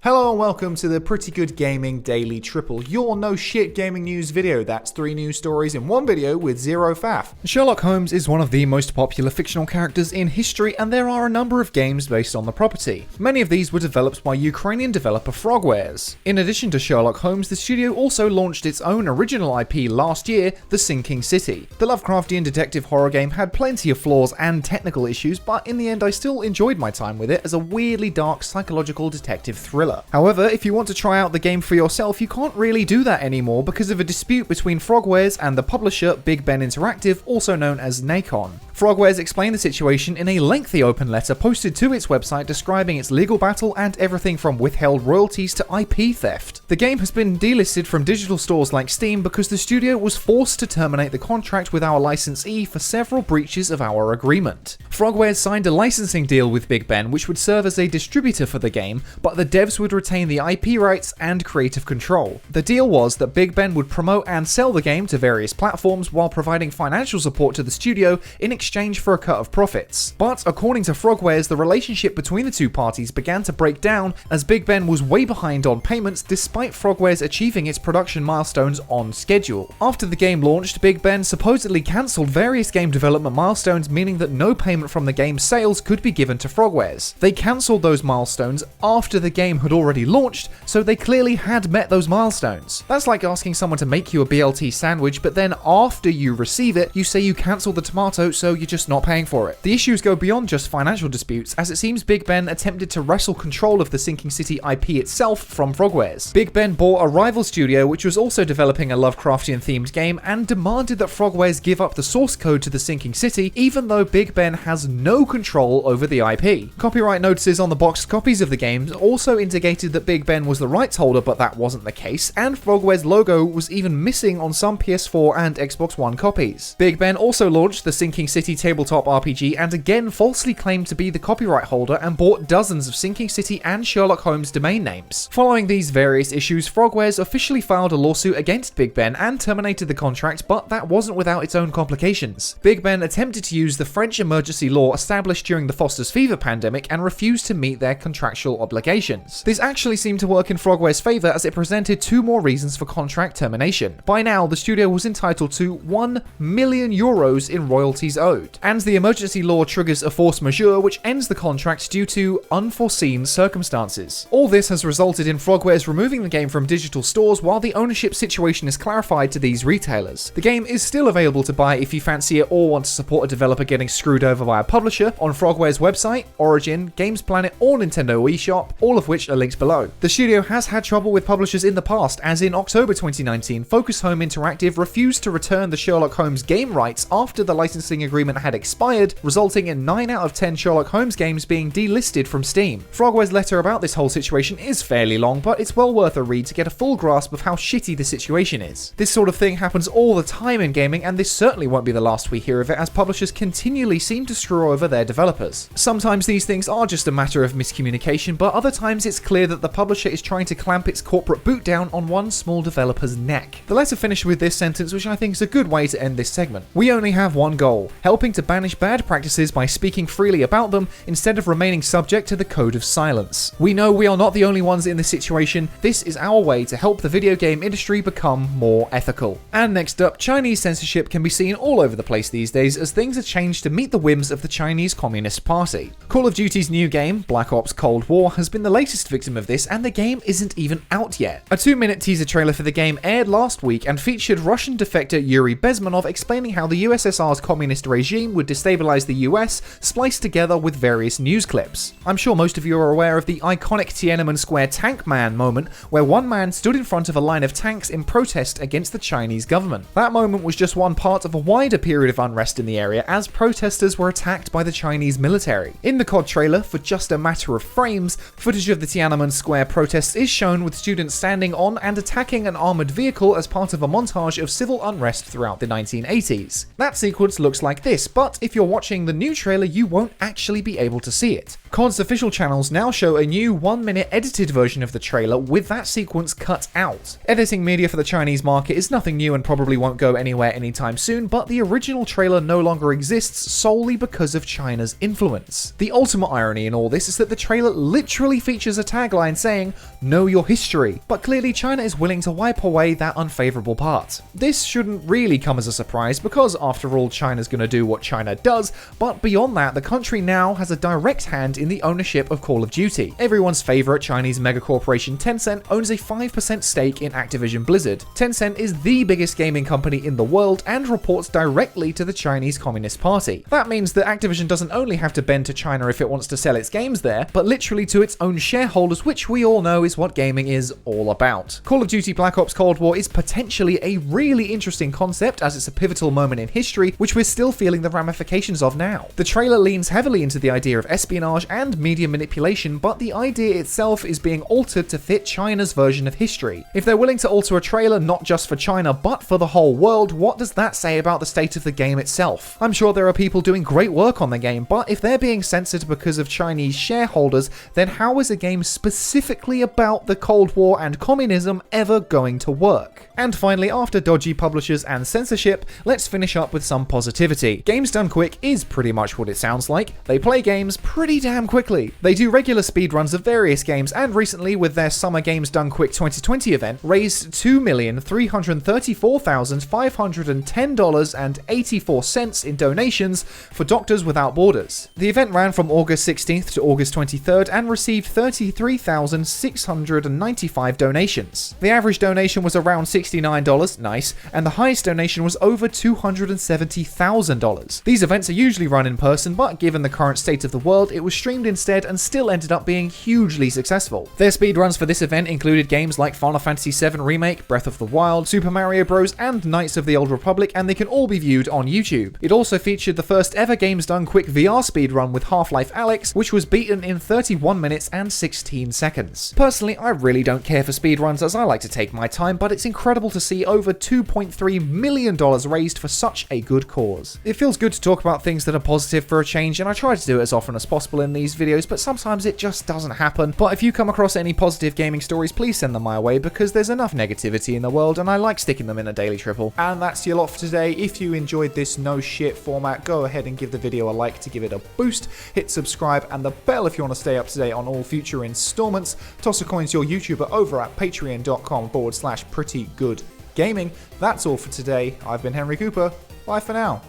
Hello and welcome to the Pretty Good Gaming Daily Triple, your no shit gaming news video. That's 3 news stories in one video with zero faff. Sherlock Holmes is one of the most popular fictional characters in history, and there are a number of games based on the property. Many of these were developed by Ukrainian developer Frogwares. In addition to Sherlock Holmes, the studio also launched its own original IP last year, The Sinking City. The Lovecraftian detective horror game had plenty of flaws and technical issues, but in the end I still enjoyed my time with it as a weirdly dark psychological detective thriller. However, if you want to try out the game for yourself, you can't really do that anymore because of a dispute between Frogwares and the publisher Big Ben Interactive, also known as Nacon. Frogwares explained the situation in a lengthy open letter posted to its website describing its legal battle and everything from withheld royalties to IP theft. The game has been delisted from digital stores like Steam because the studio was forced to terminate the contract with our licensee for several breaches of our agreement. Frogwares signed a licensing deal with Big Ben which would serve as a distributor for the game, but the devs would retain the IP rights and creative control. The deal was that Big Ben would promote and sell the game to various platforms while providing financial support to the studio in exchange for a cut of profits. But according to Frogwares, the relationship between the two parties began to break down as Big Ben was way behind on payments despite Frogwares achieving its production milestones on schedule. After the game launched, Big Ben supposedly cancelled various game development milestones, meaning that no payment from the game's sales could be given to Frogwares. They cancelled those milestones after the game had already launched, so they clearly had met those milestones. That's like asking someone to make you a BLT sandwich, but then after you receive it, you say you cancelled the tomato, so you're just not paying for it. The issues go beyond just financial disputes, as it seems Big Ben attempted to wrestle control of the Sinking City IP itself from Frogwares. Big Ben bought a rival studio which was also developing a Lovecraftian themed game and demanded that Frogwares give up the source code to the Sinking City, even though Big Ben has no control over the IP. Copyright notices on the boxed copies of the games also indicated that Big Ben was the rights holder, but that wasn't the case, and Frogwares' logo was even missing on some PS4 and Xbox One copies. Big Ben also launched the Sinking City tabletop RPG and again falsely claimed to be the copyright holder and bought dozens of Sinking City and Sherlock Holmes domain names. Following these various issues, Frogwares officially filed a lawsuit against Big Ben and terminated the contract, but that wasn't without its own complications. Big Ben attempted to use the French emergency law established during the Foster's Fever pandemic and refused to meet their contractual obligations. This actually seemed to work in Frogwares' favour as it presented 2 more reasons for contract termination. By now, the studio was entitled to €1 million in royalties owed, and the emergency law triggers a force majeure which ends the contract due to unforeseen circumstances. All this has resulted in Frogwares removing the game from digital stores while the ownership situation is clarified to these retailers. The game is still available to buy if you fancy it or want to support a developer getting screwed over by a publisher on Frogwares' website, Origin, Games Planet or Nintendo eShop, all of which are linked below. The studio has had trouble with publishers in the past, as in October 2019, Focus Home Interactive refused to return the Sherlock Holmes game rights after the licensing agreement had expired, resulting in 9 out of 10 Sherlock Holmes games being delisted from Steam. Frogwares' letter about this whole situation is fairly long, but it's well worth a read to get a full grasp of how shitty the situation is. This sort of thing happens all the time in gaming, and this certainly won't be the last we hear of it, as publishers continually seem to screw over their developers. Sometimes these things are just a matter of miscommunication, but other times it's clear that the publisher is trying to clamp its corporate boot down on one small developer's neck. The letter finished with this sentence, which I think is a good way to end this segment. We only have one goal, helping to banish bad practices by speaking freely about them instead of remaining subject to the code of silence. We know we are not the only ones in this situation. This is our way to help the video game industry become more ethical. And next up, Chinese censorship can be seen all over the place these days as things are changed to meet the whims of the Chinese Communist Party. Call of Duty's new game, Black Ops Cold War, has been the latest victim of this, and the game isn't even out yet. A 2-minute teaser trailer for the game aired last week and featured Russian defector Yuri Bezmenov explaining how the USSR's communist regime would destabilize the US, spliced together with various news clips. I'm sure most of you are aware of the iconic Tiananmen Square Tank Man moment, where one man stood in front of a line of tanks in protest against the Chinese government. That moment was just one part of a wider period of unrest in the area as protesters were attacked by the Chinese military. In the CoD trailer, for just a matter of frames, footage of the Tiananmen Square protests is shown with students standing on and attacking an armored vehicle as part of a montage of civil unrest throughout the 1980s. That sequence looks like this, but if you're watching the new trailer, you won't actually be able to see it. CoD's official channels now show a new 1-minute edited version of the trailer with that sequence cut out. Editing media for the Chinese market is nothing new and probably won't go anywhere anytime soon, but the original trailer no longer exists solely because of China's influence. The ultimate irony in all this is that the trailer literally features a tagline saying, "Know your history," but clearly China is willing to wipe away that unfavorable part. This shouldn't really come as a surprise because after all, China's gonna do what China does, but beyond that, the country now has a direct hand in the ownership of Call of Duty. Everyone's favorite Chinese megacorporation Tencent owns a 5% stake in Activision Blizzard. Tencent is the biggest gaming company in the world and reports directly to the Chinese Communist Party. That means that Activision doesn't only have to bend to China if it wants to sell its games there, but literally to its own shareholders, which we all know is what gaming is all about. Call of Duty Black Ops Cold War is potentially a really interesting concept as it's a pivotal moment in history, which we're still feeling the ramifications of now. The trailer leans heavily into the idea of espionage and media manipulation, but the idea itself is being altered to fit China's version of history. If they're willing to alter a trailer not just for China, but for the whole world, what does that say about the state of the game itself? I'm sure there are people doing great work on the game, but if they're being censored because of Chinese shareholders, then how is a game specifically about the Cold War and communism ever going to work? And finally, after dodgy publishers and censorship, let's finish up with some positivity. Games Done Quick is pretty much what it sounds like. They play games pretty damn quickly. They do regular speedruns of various games, and recently, with their Summer Games Done Quick 2020 event, raised $2,334,510.84 in donations for Doctors Without Borders. The event ran from August 16th to August 23rd and received 33,695 donations. The average donation was around $69, nice, and the highest donation was over $270,000. These events are usually run in person, but given the current state of the world, it was streamed instead and still ended up being hugely successful. Their speedruns for this event included games like Final Fantasy VII Remake, Breath of the Wild, Super Mario Bros, and Knights of the Old Republic, and they can all be viewed on YouTube. It also featured the first ever Games Done Quick VR speedrun with Half-Life Alyx, which was beaten in 31 minutes and 16 seconds. Personally, I really don't care for speedruns as I like to take my time, but it's incredible to see over $2.3 million raised for such a good cause. It feels good to talk about things that are positive for a change, and I try to do it as often as possible in these videos, but sometimes it just doesn't happen. But if you come across any positive gaming stories, please send them my way because there's enough negativity in the world and I like sticking them in a daily triple. And that's your lot for today. If you enjoyed this no shit format, go ahead and give the video a like to give it a boost. Hit subscribe and the bell if you want to stay up to date on all future installments. Toss a coin to your YouTuber over at patreon.com/prettygoodgaming. That's all for today. I've been Henry Cooper. Bye for now.